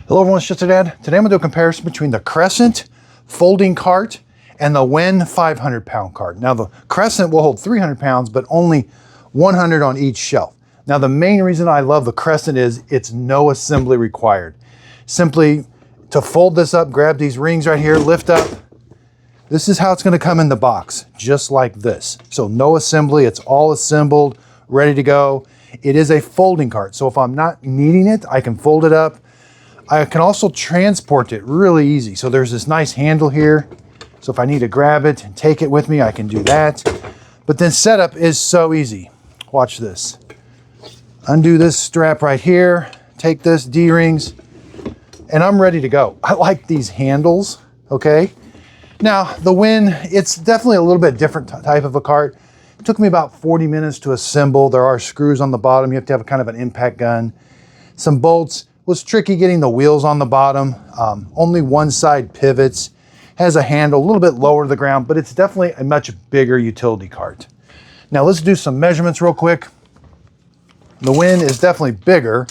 Hello everyone, it's Just a Dad. Today I'm going to do a comparison between the Crescent folding cart and the WEN 500-pound cart. Now the Crescent will hold 300 pounds, but only 100 on each shelf. Now the main reason I love the Crescent is it's no assembly required. Simply to fold this up, grab these rings right here, lift up. This is how it's going to come in the box, just like this. So no assembly, it's all assembled, ready to go. It is a folding cart, so if I'm not needing it, I can fold it up. I can also transport it really easy. So there's this nice handle here. So if I need to grab it and take it with me, I can do that. But then setup is so easy. Watch this. Undo this strap right here, take this D-rings, and I'm ready to go. I like these handles, okay? Now the WEN, it's definitely a little bit different type of a cart. It took me about 40 minutes to assemble. There are screws on the bottom. You have to have a kind of an impact gun. Some bolts. Was tricky getting the wheels on the bottom. Only one side pivots, has a handle a little bit lower to the ground, but it's definitely a much bigger utility cart. Now let's do some measurements real quick. The WEN is definitely bigger,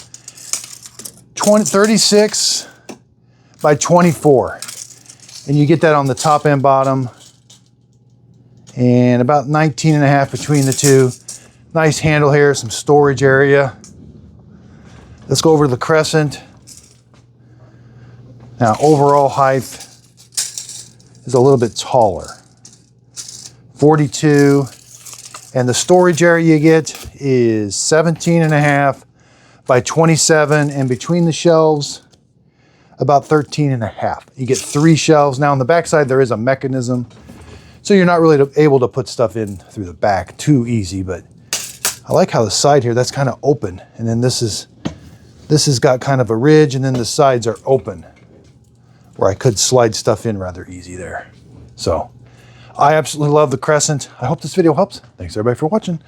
36 by 24. And you get that on the top and bottom, and about 19 and a half between the two. Nice handle here, some storage area. Let's go over to the Crescent. Now, overall height is a little bit taller, 42, and the storage area you get is 17 and a half by 27, and between the shelves, about 13 and a half. You get 3 shelves. Now, on the back side, there is a mechanism, so you're not really able to put stuff in through the back too easy, but I like how the side here, that's kind of open, and then this has got kind of a ridge, and then the sides are open where I could slide stuff in rather easy there. So I absolutely love the Crescent. I hope this video helps. Thanks everybody for watching.